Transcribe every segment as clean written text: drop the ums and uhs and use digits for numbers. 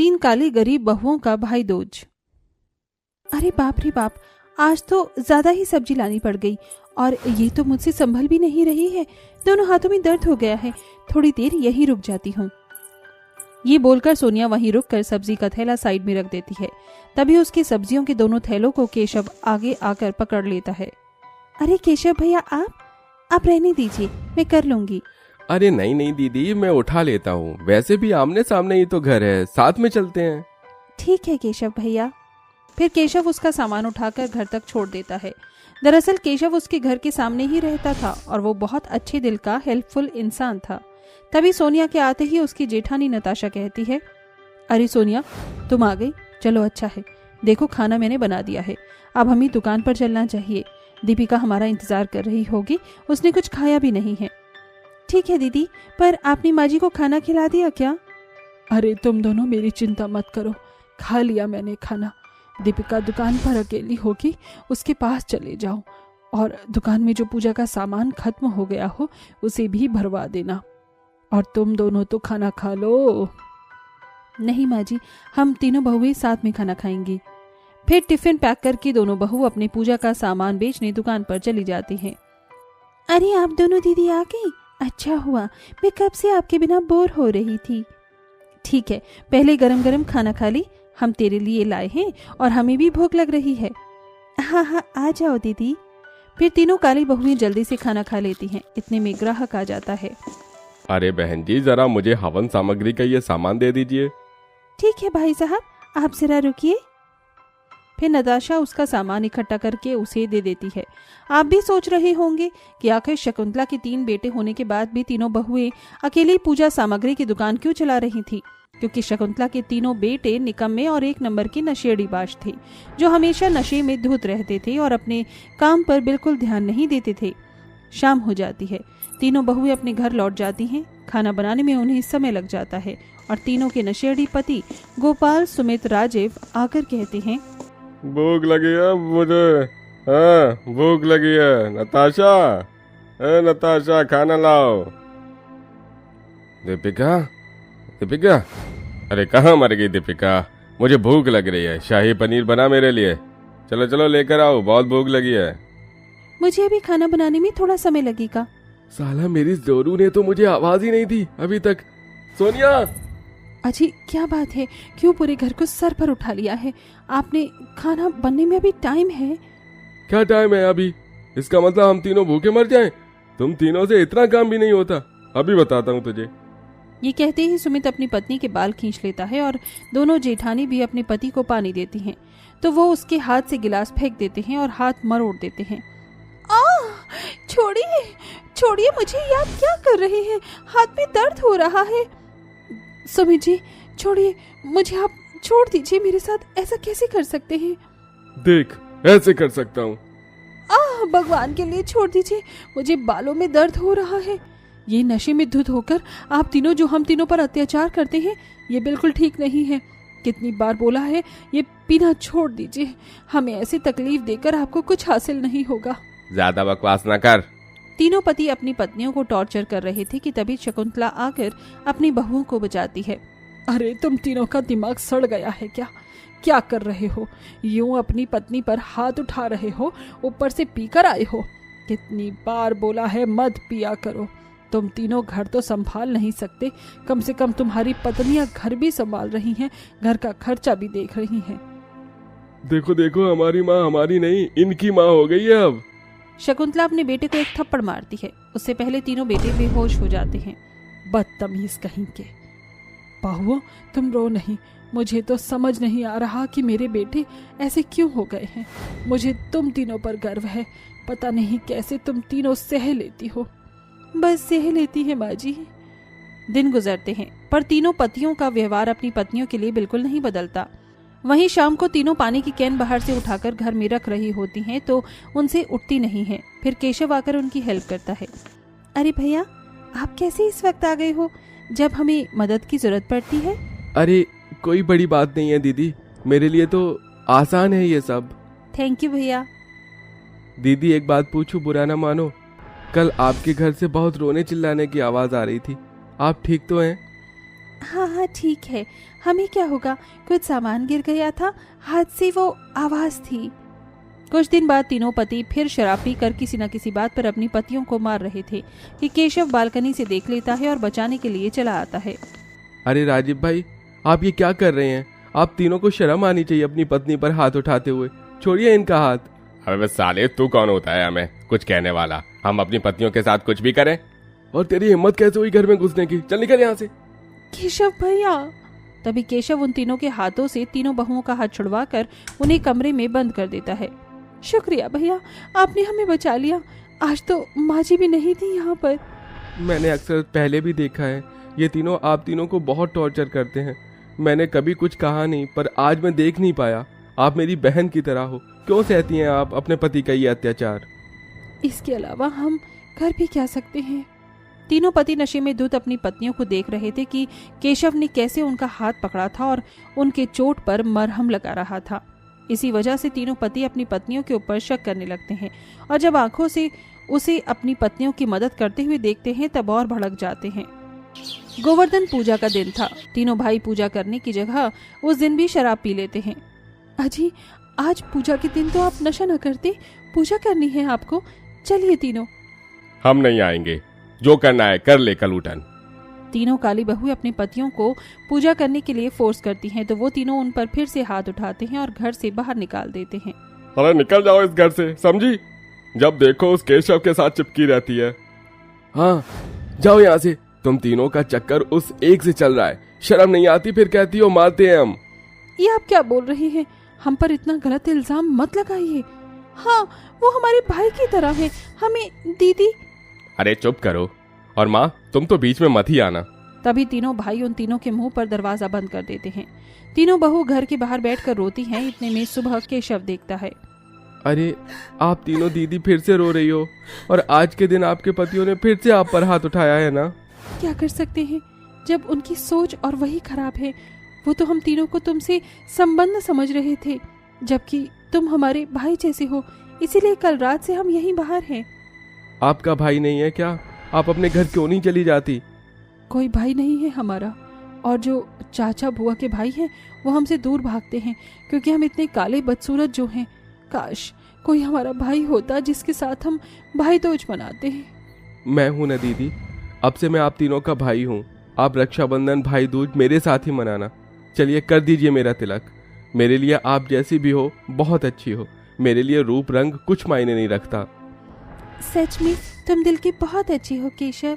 3 काली गरीब बहुओं का भाई दूज। अरे बाप रे बाप, आज तो ज्यादा ही सब्जी लानी पड़ गई और ये तो मुझसे संभल भी नहीं रही है। दोनों हाथों में दर्द हो गया है, थोड़ी देर यहीं रुक जाती हूँ। ये बोलकर सोनिया वहीं रुककर सब्जी का थैला साइड में रख देती है। तभी उसकी सब्जियों के दोनों थैलों को केशव आगे आकर पकड़ लेता है। अरे केशव भैया, आप रहने दीजिए, मैं कर लूंगी। अरे नहीं नहीं दीदी, मैं उठा लेता हूँ। वैसे भी आमने सामने ही तो घर है, साथ में चलते हैं। ठीक है केशव भैया। फिर केशव उसका सामान उठाकर घर तक छोड़ देता है। दरअसल केशव उसके घर के सामने ही रहता था और वो बहुत अच्छे दिल का हेल्पफुल इंसान था। तभी सोनिया के आते ही उसकी जेठानी नताशा कहती है, अरे सोनिया, तुम आ गई, चलो अच्छा है। देखो खाना मैंने बना दिया है, अब हमें दुकान पर चलना चाहिए। दीपिका हमारा इंतजार कर रही होगी, उसने कुछ खाया भी नहीं है। ठीक है दीदी, पर आपने माँ जी को खाना खिला दिया क्या? अरे तुम दोनों मेरी चिंता मत करो, खा लिया मैंने खाना। दीपिका दुकान पर अकेली होगी, उसके पास चले जाओ और दुकान में जो पूजा का सामान खत्म हो गया हो उसे भी भरवा देना। और तुम दोनों तो खाना खा लो। नहीं माँ जी, हम तीनों बहुएं साथ में खाना खाएंगी। फिर टिफिन पैक करके दोनों बहू अपने पूजा का सामान बेचने दुकान पर चली जाती हैं। अरे आप दोनों दीदी आ गई, अच्छा हुआ, मैं कब से आपके बिना बोर हो रही थी। ठीक है, पहले गरम गरम खाना खा ली, हम तेरे लिए लाए हैं और हमें भी भूख लग रही है। हाँ हाँ, आ जाओ दीदी। फिर तीनों काली बहुएं जल्दी से खाना खा लेती हैं। इतने में ग्राहक आ जाता है। अरे बहन जी, जरा मुझे हवन सामग्री का ये सामान दे दीजिए। ठीक है भाई साहब, आप जरा रुकिए। फिर नताशा उसका सामान इकट्ठा करके उसे दे देती है। आप भी सोच रहे होंगे कि आखिर शकुंतला के 3 बेटे होने के बाद भी तीनों बहुएं अकेली पूजा सामग्री की दुकान क्यों चला रही थी? क्योंकि शकुंतला के तीनों बेटे निकम्मे और 1 नंबर के नशेड़ीबाज थे, जो हमेशा नशे में धुत रहते थे और अपने काम पर बिल्कुल ध्यान नहीं देते थे। शाम हो जाती है, तीनों बहुएं अपने घर लौट जाती हैं। खाना बनाने में उन्हें समय लग जाता है और तीनों के नशेड़ी पति गोपाल, सुमित, राजीव आकर कहते हैं, भूख लगी है मुझे। हाँ, भूख लगी है। नताशा, नताशा, खाना लाओ। दीपिका, दीपिका, अरे कहाँ मर गई दीपिका? मुझे भूख लग रही है, शाही पनीर बना मेरे लिए। चलो चलो लेकर आओ, बहुत भूख लगी है। मुझे अभी खाना बनाने में थोड़ा समय लगेगा। साला मेरी जोरू ने तो मुझे आवाज ही नहीं दी अभी तक। सोनिया! अजी क्या बात है, क्यों पूरे घर को सर पर उठा लिया है? आपने खाना बनने में अभी टाइम है। क्या टाइम है अभी? इसका मतलब हम तीनों भूखे मर जाएं? तुम तीनों से इतना काम भी नहीं होता। अभी बताता हूँ तुझे। ये कहते ही सुमित अपनी पत्नी के बाल खींच लेता है और दोनों जेठानी भी अपने पति को पानी देती हैं। तो वो उसके हाथ से गिलास फेंक देते हैं और हाथ मरोड़ देते हैं। छोड़िए छोड़िए मुझे, ये आप क्या कर रहे हैं? हाथ में दर्द हो रहा है। सुमित जी छोड़िए मुझे, आप छोड़ दीजिए, मेरे साथ ऐसा कैसे कर सकते हैं? देख, ऐसे कर सकता हूँ। भगवान के लिए छोड़ दीजिए, मुझे बालों में दर्द हो रहा है। ये नशे में धुत होकर आप तीनों जो हम तीनों पर अत्याचार करते हैं, ये बिल्कुल ठीक नहीं है। कितनी बार बोला है, ये पीना छोड़ दीजिए। हमें ऐसी तकलीफ देकर आपको कुछ हासिल नहीं होगा। ज्यादा बकवास ना कर। तीनों पति अपनी पत्नियों को टॉर्चर कर रहे थे कि तभी शकुंतला आकर अपनी बहुओं को बचाती है। अरे तुम तीनों का दिमाग सड़ गया है क्या? क्या कर रहे हो? यूं अपनी पत्नी पर हाथ उठा रहे हो, ऊपर से पीकर आए हो। कितनी बार बोला है मत पिया करो। तुम तीनों घर तो संभाल नहीं सकते, कम से कम तुम्हारी पत्नियां घर भी संभाल रही हैं, घर का खर्चा भी देख रही हैं। देखो देखो, हमारी माँ हमारी नहीं, इनकी माँ हो गई है अब। शकुंतला अपने बेटे को एक थप्पड़ मारती है। उससे पहले तीनों बेटे बेहोश हो जाते हैं। बदतमीज कहीं के। बहुओं तुम रो नहीं, मुझे तो समझ नहीं आ रहा कि मेरे बेटे ऐसे क्यों हो गए हैं। मुझे तुम तीनों पर गर्व है, पता नहीं कैसे तुम तीनों सह लेती हो। बस सह लेती है माँ जी। दिन गुजरते हैं पर तीनों पतियों का व्यवहार अपनी पत्नियों के लिए बिल्कुल नहीं बदलता। वहीं शाम को तीनों पानी की कैन बाहर से उठाकर घर में रख रही होती हैं तो उनसे उठती नहीं है। फिर केशव आकर उनकी हेल्प करता है। अरे भैया, आप कैसे इस वक्त आ गए हो जब हमें मदद की जरूरत पड़ती है? अरे कोई बड़ी बात नहीं है दीदी, मेरे लिए तो आसान है ये सब। थैंक यू भैया। दीदी एक बात पूछूं, बुरा ना मानो। कल आपके घर से बहुत रोने चिल्लाने की आवाज आ रही थी, आप ठीक तो हैं? हाँ हाँ ठीक है, हमें क्या होगा, कुछ सामान गिर गया था, हाथ से वो आवाज थी। कुछ दिन बाद तीनों पति फिर शराब पीकर किसी न किसी बात पर अपनी पत्नियों को मार रहे थे कि केशव बालकनी से देख लेता है और बचाने के लिए चला आता है। अरे राजीव भाई, आप ये क्या कर रहे हैं? आप तीनों को शर्म आनी चाहिए अपनी पत्नी पर हाथ उठाते हुए। छोड़िए इनका हाथ। अबे साले, तू कौन होता है हमें कुछ कहने वाला? हम अपनी पत्नियों के साथ कुछ भी करें? और तेरी हिम्मत कैसे हुई घर में घुसने की? चल निकल यहाँ से। केशव भैया। तभी केशव उन तीनों के हाथों से तीनों बहुओं का हाथ छुड़वाकर उन्हें कमरे में बंद कर देता है। शुक्रिया भैया, आपने हमें बचा लिया। आज तो माँ जी भी नहीं थी यहाँ पर। मैंने अक्सर पहले भी देखा है, ये तीनों आप तीनों को बहुत टॉर्चर करते हैं। मैंने कभी कुछ कहा नहीं, पर आज मैं देख नहीं पाया। आप मेरी बहन की तरह हो, क्यों सहती हैं आप अपने पति का ये अत्याचार? इसके अलावा हम कर भी क्या सकते हैं? तीनों पति नशे में धुत अपनी पत्नियों को देख रहे थे कि केशव ने कैसे उनका हाथ पकड़ा था और उनके चोट पर मरहम लगा रहा था। इसी वजह से तीनों पति अपनी पत्नियों के ऊपर शक करने लगते हैं और जब आंखों से उसे अपनी पत्नियों की मदद करते हुए देखते हैं तब और भड़क जाते हैं। गोवर्धन पूजा का दिन था। तीनों भाई पूजा करने की जगह उस दिन भी शराब पी लेते हैं। अजी, आज पूजा के दिन तो आप नशा न करते, पूजा करनी है आपको। चलिए तीनों। हम नहीं आएंगे, जो करना है कर ले कलूटन। तीनों काली बहुएं अपने पतियों को पूजा करने के लिए फोर्स करती हैं तो वो तीनों उन पर फिर से हाथ उठाते हैं और घर से बाहर निकाल देते हैं। अरे निकल जाओ इस घर से, समझी? जब देखो उस केशव के साथ चिपकी रहती है। हाँ, जाओ यहाँ से। तुम तीनों का चक्कर उस एक से चल रहा है। शर्म नहीं आती? फिर कहती हो मारते हैं हम। ये आप क्या बोल रहे हैं? हम पर इतना गलत इल्जाम मत लगाइए। हाँ, वो हमारे भाई की तरह है। हमें दीदी। अरे चुप करो, और माँ तुम तो बीच में मत ही आना। तभी तीनों भाई उन तीनों के मुंह पर दरवाजा बंद कर देते हैं। तीनों बहू घर के बाहर बैठकर रोती हैं। इतने में सुबह केशव देखता है। अरे आप तीनों दीदी फिर से रो रही हो, और आज के दिन आपके पतियों ने फिर से आप पर हाथ उठाया है ना? क्या कर सकते हैं, जब उनकी सोच और वही खराब है। वो तो हम तीनों को तुमसे संबंध समझ रहे थे, जबकि तुम हमारे भाई जैसे हो, इसीलिए कल रात से हम यहीं बाहर हैं। आपका भाई नहीं है क्या? आप अपने घर क्यों नहीं चली जाती? कोई भाई नहीं है हमारा, और जो चाचा बुआ के भाई हैं वो हमसे दूर भागते हैं क्योंकि हम इतने काले बदसूरत जो हैं। काश कोई हमारा भाई होता जिसके साथ हम भाई दूज मनाते हैं। मैं हूं ना दीदी, अब से मैं आप तीनों का भाई हूं। आप रक्षाबंधन भाई दूज मेरे साथ ही मनाना। चलिए कर दीजिए मेरा तिलक। मेरे लिए आप जैसी भी हो बहुत अच्छी हो। मेरे लिए रूप रंग कुछ मायने नहीं रखता। सच में तुम दिल की बहुत अच्छी हो केशव।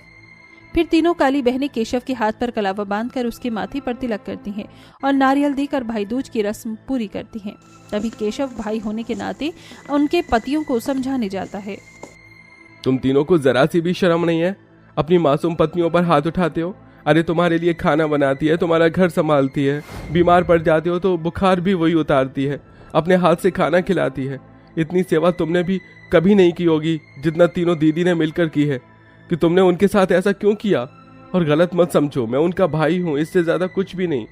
फिर तीनों काली बहनें केशव के हाथ पर कलावा बांधकर उसके माथे पर तिलक करती हैं और नारियल देकर भाई दूज की रस्म पूरी करती हैं। तभी केशव भाई होने के नाते उनके पतियों को समझाने जाता है। तुम तीनों को जरा सी भी शर्म नहीं है? अपनी मासूम पत्नियों पर हाथ उठाते हो। अरे तुम्हारे लिए खाना बनाती है, तुम्हारा घर संभालती है, बीमार पड़ जाते हो तो बुखार भी वही उतारती है, अपने हाथ से खाना खिलाती है। इतनी सेवा तुमने भी कभी नहीं की होगी जितना तीनों दीदी ने मिलकर की है। कि तुमने उनके साथ ऐसा क्यों किया? और गलत मत समझो, मैं उनका भाई हूँ, इससे ज्यादा कुछ भी नहीं।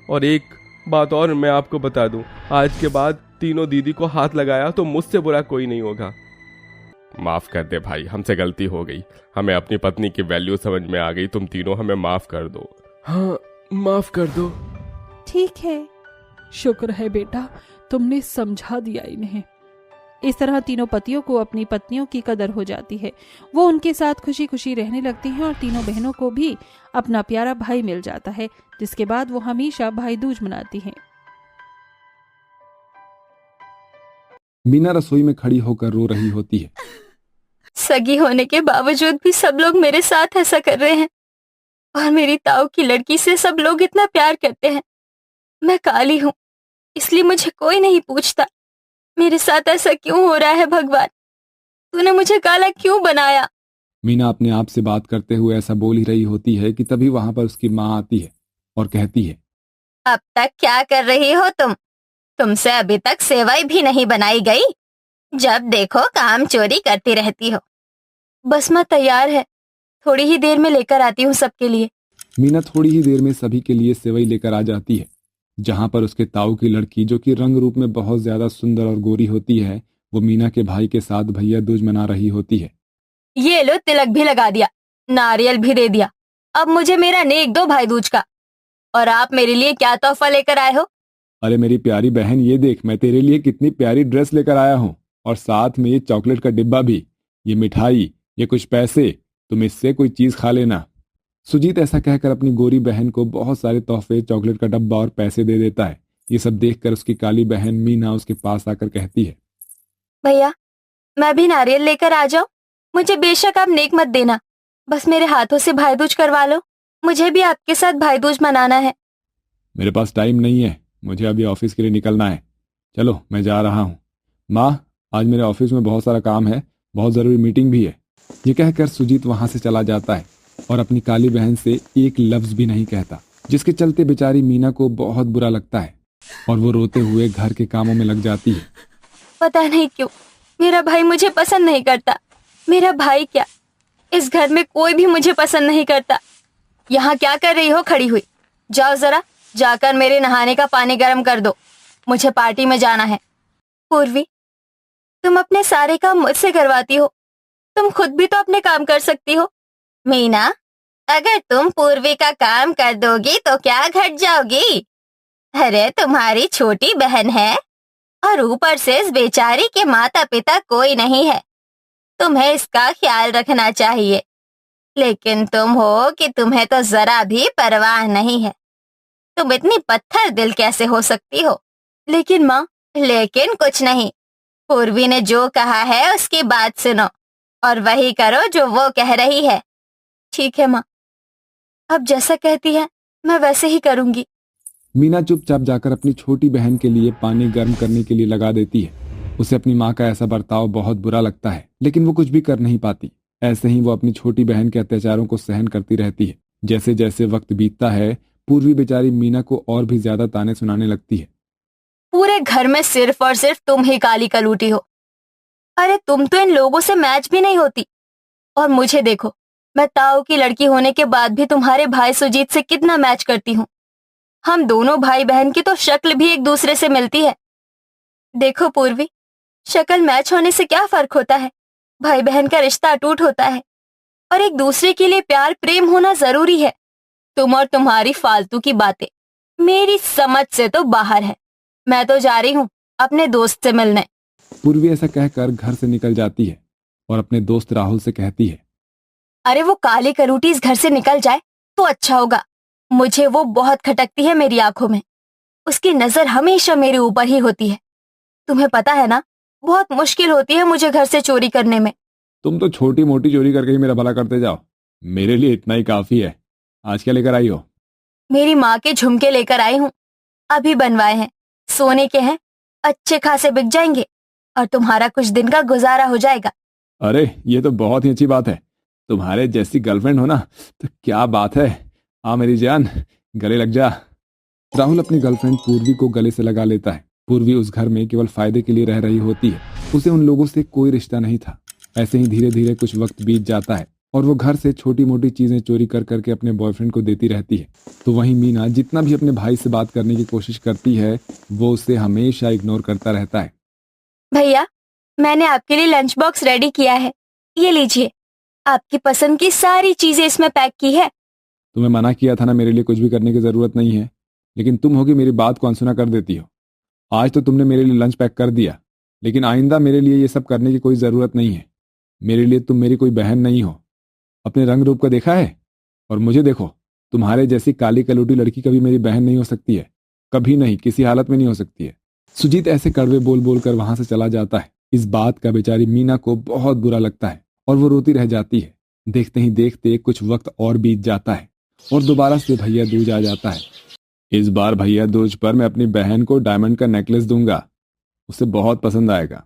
और एक बात और मैं आपको बता दूं, आज के बाद तीनों दीदी को हाथ लगाया तो मुझसे बुरा कोई नहीं होगा। माफ कर दे भाई, हमसे गलती हो गई। हमें अपनी पत्नी की वैल्यू समझ में आ गई। तुम तीनों हमें माफ कर दो। हाँ, माफ कर दो। ठीक है। शुक्र है बेटा, तुमने समझा दिया इन्हें। इस तरह तीनों पतियों को अपनी पत्नियों की कदर हो जाती है। वो उनके साथ खुशी खुशी रहने लगती हैं और तीनों बहनों को भी अपना प्यारा भाई मिल जाता है, जिसके बाद वो हमेशा भाई दूज मनाती हैं। मीना रसोई में खड़ी होकर रो रही होती है। सगी होने के बावजूद भी सब लोग मेरे साथ ऐसा कर रहे हैं, और मेरी ताऊ की लड़की से सब लोग इतना प्यार करते हैं। मैं काली हूँ, इसलिए मुझे कोई नहीं पूछता। मेरे साथ ऐसा क्यों हो रहा है भगवान? तूने मुझे काला क्यों बनाया? मीना अपने आप से बात करते हुए ऐसा बोल ही रही होती है कि तभी वहां पर उसकी माँ आती है और कहती है, अब तक क्या कर रही हो तुम? तुमसे अभी तक सेवई भी नहीं बनाई गई। जब देखो काम चोरी करती रहती हो। बस माँ तैयार है, थोड़ी ही देर में लेकर आती हूँ सबके लिए। मीना थोड़ी ही देर में सभी के लिए सेवई लेकर आ जाती है। जहां पर उसके ताऊ की लड़की, जो कि रंग रूप में बहुत ज्यादा सुंदर और गोरी होती है, वो मीना के भाई के साथ भैया दूज मना रही होती है। ये लो, तिलक भी लगा दिया, नारियल भी दे दिया। अब मुझे मेरा नेक दो भाई दूज का। और आप मेरे लिए क्या तोहफा लेकर आए हो? अरे मेरी प्यारी बहन, ये देख, मैं तेरे लिए कितनी प्यारी ड्रेस लेकर आया हूँ, और साथ में ये चॉकलेट का डिब्बा भी, ये मिठाई, ये कुछ पैसे, तुम इससे कोई चीज खा लेना। सुजीत ऐसा कहकर अपनी गोरी बहन को बहुत सारे तोहफे, चॉकलेट का डब्बा और पैसे दे देता है। ये सब देखकर उसकी काली बहन मीना उसके पास आकर कहती है, भैया, मैं भी नारियल लेकर आ जाऊं? मुझे बेशक आप नेक मत देना, बस मेरे हाथों से भाई दूज करवा लो। मुझे भी आपके साथ भाई दूज मनाना है। मेरे पास टाइम नहीं है, मुझे अभी ऑफिस के लिए निकलना है। चलो मैं जा रहा हूँ। माँ, आज मेरे ऑफिस में बहुत सारा काम है, बहुत ज़रूरी मीटिंग भी है। ये कहकर सुजीत वहाँ से चला जाता है और अपनी काली बहन से एक लफ्ज़ भी नहीं कहता, जिसके चलते बेचारी मीना को बहुत बुरा लगता है और वो रोते हुए घर के कामों में लग जाती है। पता नहीं क्यों मेरा भाई मुझे पसंद नहीं करता। मेरा भाई क्या, इस घर में कोई भी मुझे पसंद नहीं करता। यहाँ क्या कर रही हो खड़ी हुई? जाओ जरा जाकर मेरे नहाने का पानी गर्म कर दो, मुझे पार्टी में जाना है। पूर्वी, तुम अपने सारे काम मुझसे करवाती हो, तुम खुद भी तो अपने काम कर सकती हो। मीना, अगर तुम पूर्वी का काम कर दोगी तो क्या घट जाओगी? अरे तुम्हारी छोटी बहन है और ऊपर से इस बेचारी के माता पिता कोई नहीं है, तुम्हें इसका ख्याल रखना चाहिए। लेकिन तुम हो कि तुम्हें तो जरा भी परवाह नहीं है। तुम इतनी पत्थर दिल कैसे हो सकती हो? लेकिन माँ, लेकिन कुछ नहीं। पूर्वी ने जो कहा है उसकी बात सुनो और वही करो जो वो कह रही है। ठीक है माँ, अब जैसा कहती है मैं वैसे ही करूंगी। मीना चुपचाप जाकर अपनी छोटी बहन के लिए पानी गर्म करने के लिए लगा देती है। उसे अपनी माँ का ऐसा बर्ताव बहुत बुरा लगता है, लेकिन वो कुछ भी कर नहीं पाती। ऐसे ही वो अपनी छोटी बहन के अत्याचारों को सहन करती रहती है। जैसे जैसे वक्त बीतता है, पूर्वी बेचारी मीना को और भी ज्यादा ताने सुनाने लगती है। पूरे घर में सिर्फ और सिर्फ तुम ही काली कलूटी हो। अरे तुम तो इन लोगों से मैच भी नहीं होती। और मुझे देखो, मैं ताऊ की लड़की होने के बाद भी तुम्हारे भाई सुजीत से कितना मैच करती हूँ। हम दोनों भाई बहन की तो शक्ल भी एक दूसरे से मिलती है। देखो पूर्वी, शक्ल मैच होने से क्या फर्क होता है? भाई बहन का रिश्ता अटूट होता है और एक दूसरे के लिए प्यार प्रेम होना जरूरी है। तुम और तुम्हारी फालतू की बातें मेरी समझ से तो बाहर है। मैं तो जा रही हूँ अपने दोस्त से मिलने। पूर्वी ऐसा कहकर घर से निकल जाती है और अपने दोस्त राहुल से कहती है, अरे वो काली कलूटी इस घर से निकल जाए तो अच्छा होगा। मुझे वो बहुत खटकती है मेरी आंखों में। उसकी नजर हमेशा मेरे ऊपर ही होती है। तुम्हें पता है ना, बहुत मुश्किल होती है मुझे घर से चोरी करने में। तुम तो छोटी मोटी चोरी करके ही मेरा भला करते जाओ, मेरे लिए इतना ही काफी है। आज क्या लेकर आई हो? मेरी माँ के झुमके लेकर आई हूँ, अभी बनवाए हैं, सोने के हैं, अच्छे खासे बिक जाएंगे और तुम्हारा कुछ दिन का गुजारा हो जाएगा। अरे ये तो बहुत ही अच्छी बात है। तुम्हारे जैसी गर्लफ्रेंड हो ना तो क्या बात है। आ मेरी जान, गले लग जा। राहुल अपनी गर्लफ्रेंड पूर्वी को गले से लगा लेता है। पूर्वी उस घर में केवल फायदे के लिए रह रही होती है, उसे उन लोगों से कोई रिश्ता नहीं था। ऐसे ही धीरे धीरे कुछ वक्त बीत जाता है और वो घर से छोटी मोटी चीजें चोरी कर करके अपने बॉयफ्रेंड को देती रहती है। तो वहीं मीना जितना भी अपने भाई से बात करने की कोशिश करती है, वो उसे हमेशा इग्नोर करता रहता है। भैया, मैंने आपके लिए लंच बॉक्स रेडी किया है, ये लीजिए। आपकी पसंद की सारी चीजें इसमें पैक की है। तुम्हें मना किया था ना, मेरे लिए कुछ भी करने की जरूरत नहीं है, लेकिन तुम होगी मेरी बात को अनसुना कर देती हो। आज तो तुमने मेरे लिए लंच पैक कर दिया, लेकिन आइंदा मेरे लिए ये सब करने की कोई जरूरत नहीं है। मेरे लिए तुम मेरी कोई बहन नहीं हो। अपने रंग रूप को देखा है? और मुझे देखो, तुम्हारे जैसी काली कलूटी लड़की कभी मेरी बहन नहीं हो सकती है, कभी नहीं, किसी हालत में नहीं हो सकती है। सुजीत ऐसे कड़वे बोल बोल कर वहां से चला जाता है। इस बात का बेचारी मीना को बहुत बुरा लगता है और वो रोती रह जाती है। देखते ही देखते कुछ वक्त और बीत जाता है और दोबारा से भैया दूज आ जाता है। इस बार भैया दूज पर मैं अपनी बहन को डायमंड का नेकलेस दूंगा, उसे बहुत पसंद आएगा।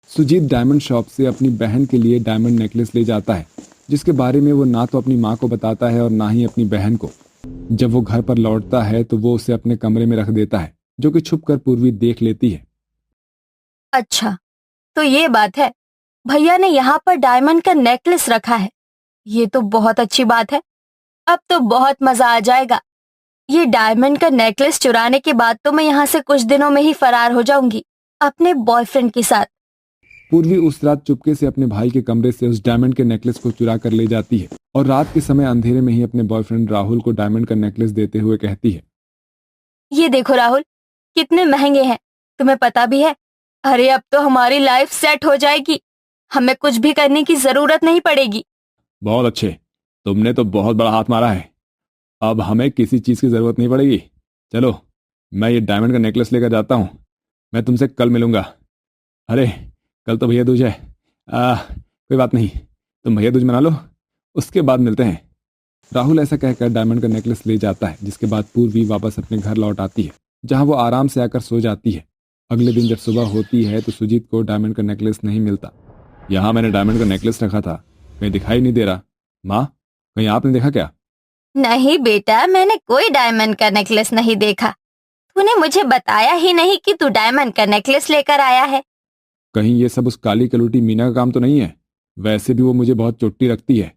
सुजीत डायमंड शॉप से अपनी बहन के लिए डायमंड नेकलेस ले जाता है, जिसके बारे में वो ना तो अपनी माँ को बताता है और ना ही अपनी बहन को। जब वो घर पर लौटता है तो वो उसे अपने कमरे में रख देता है, जो कि छुपकर पूर्वी देख लेती है। अच्छा, तो ये बात है, भैया ने यहाँ पर डायमंड का नेकलेस रखा है। ये तो बहुत अच्छी बात है, अब तो बहुत मजा आ जाएगा। ये डायमंड का नेकलेस चुराने के बाद तो मैं यहाँ से कुछ दिनों में ही फरार हो जाऊंगी अपने बॉयफ्रेंड के साथ। पूर्वी उस रात चुपके से अपने भाई के कमरे से उस डायमंड के नेकलेस को चुरा कर ले जाती है और रात के समय अंधेरे में ही अपने बॉयफ्रेंड राहुल को डायमंड का नेकलेस देते हुए कहती है, ये देखो राहुल, कितने महंगे हैं, तुम्हें पता भी है। अरे अब तो हमारी लाइफ सेट हो जाएगी, हमें कुछ भी करने की जरूरत नहीं पड़ेगी। बहुत अच्छे, तुमने तो बहुत बड़ा हाथ मारा है। अब हमें किसी चीज की जरूरत नहीं पड़ेगी। चलो, मैं ये डायमंड का नेकलेस लेकर जाता हूँ। मैं तुमसे कल मिलूंगा। अरे, कल तो भैया दूज है। कोई बात नहीं, तुम भैया दूज मना लो, उसके बाद मिलते हैं। राहुल ऐसा कहकर डायमंड का नेकलेस ले जाता है, जिसके बाद पूर्वी वापस अपने घर लौट आती है, जहां वो आराम से आकर सो जाती है। अगले दिन जब सुबह होती है तो सुजीत को डायमंड का नेकलेस नहीं मिलता। यहाँ मैंने डायमंड का नेकलेस रखा था, कहीं दिखाई नहीं दे रहा। माँ, कहीं आपने देखा क्या? नहीं बेटा, मैंने कोई डायमंड का नेकलेस नहीं देखा। तूने मुझे बताया ही नहीं कि तू डायमंड का नेकलेस लेकर आया है। कहीं ये सब उस काली कलूटी मीना का काम तो नहीं है? वैसे भी वो मुझे बहुत चोट्टी रखती है।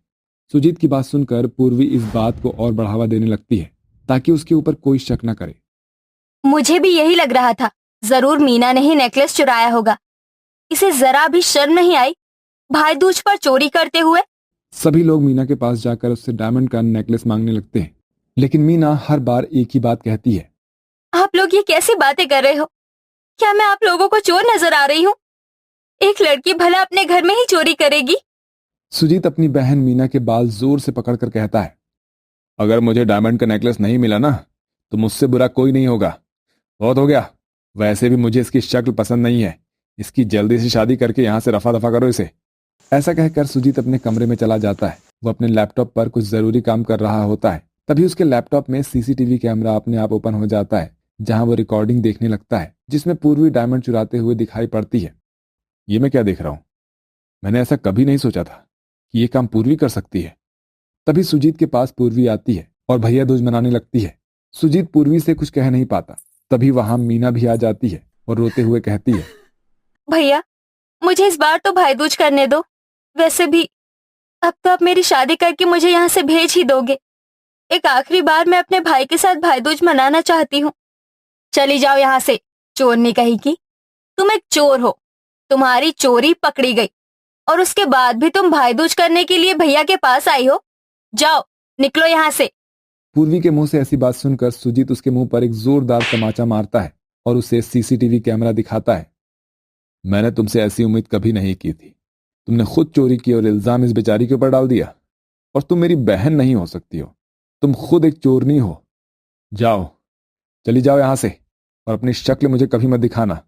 सुजीत की बात सुनकर पूर्वी इस बात को और बढ़ावा देने लगती है, ताकि उसके ऊपर कोई शक न करे। मुझे भी यही लग रहा था, जरूर मीना ने ही नेकलेस चुराया होगा। इसे जरा भी शर्म नहीं आई भाई दूज पर चोरी करते हुए। सभी लोग मीना के पास जाकर उससे डायमंड का नेकलेस मांगने लगते हैं, लेकिन मीना हर बार एक ही बात कहती है, आप लोग ये कैसी बातें कर रहे हो? क्या मैं आप लोगों को चोर नजर आ रही हूँ? एक लड़की भला अपने घर में ही चोरी करेगी? सुजीत अपनी बहन मीना के बाल जोर से पकड़कर कहता है, अगर मुझे डायमंड का नेकलेस नहीं मिला ना, तो मुझसे बुरा कोई नहीं होगा। बहुत हो गया। वैसे भी मुझे इसकी शक्ल पसंद नहीं है। इसकी जल्दी से शादी करके यहाँ से रफा दफा करो इसे। ऐसा कहकर सुजीत अपने कमरे में चला जाता है। वो अपने लैपटॉप पर कुछ जरूरी काम कर रहा होता है। तभी उसके लैपटॉप में सीसीटीवी कैमरा अपने आप ओपन हो जाता है, जहां वो रिकॉर्डिंग देखने लगता है, जिसमें पूर्वी डायमंड चुराते हुए दिखाई पड़ती है। ये मैं क्या देख रहा हूं? मैंने ऐसा कभी नहीं सोचा था कि ये काम पूर्वी कर सकती है। तभी सुजीत के पास पूर्वी आती है और भैया दूज मनाने लगती है। सुजीत पूर्वी से कुछ कह नहीं पाता। तभी वहां मीना भी आ जाती है और रोते हुए कहती है, भैया, मुझे इस बार तो भाई दूज करने दो। वैसे भी अब तो आप मेरी शादी करके मुझे यहाँ से भेज ही दोगे। एक आखिरी बार मैं अपने भाई के साथ भाई दूज मनाना चाहती हूँ। चली जाओ यहाँ से, चोरनी कहीं की। तुम एक चोर हो, तुम्हारी चोरी पकड़ी गई, और उसके बाद भी तुम भाई दूज करने के लिए भैया के पास आई हो। जाओ, निकलो यहाँ से। पूर्वी के मुंह से ऐसी बात सुनकर सुजीत उसके मुंह पर एक जोरदार तमाचा मारता है और उसे सीसीटीवी कैमरा दिखाता है। मैंने तुमसे ऐसी उम्मीद कभी नहीं की थी। तुमने खुद चोरी की और इल्जाम इस बेचारी के ऊपर डाल दिया। और तुम मेरी बहन नहीं हो सकती हो, तुम खुद एक चोरनी हो। जाओ, चली जाओ यहां से, और अपनी शक्ल मुझे कभी मत दिखाना।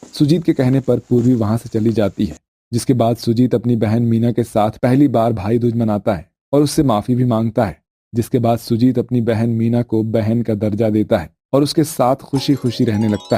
सुजीत के कहने पर पूर्वी वहां से चली जाती है, जिसके बाद सुजीत अपनी बहन मीना के साथ पहली बार भाई दूज मनाता है और उससे माफी भी मांगता है। जिसके बाद सुजीत अपनी बहन मीना को बहन का दर्जा देता है और उसके साथ खुशी खुशी रहने लगता है।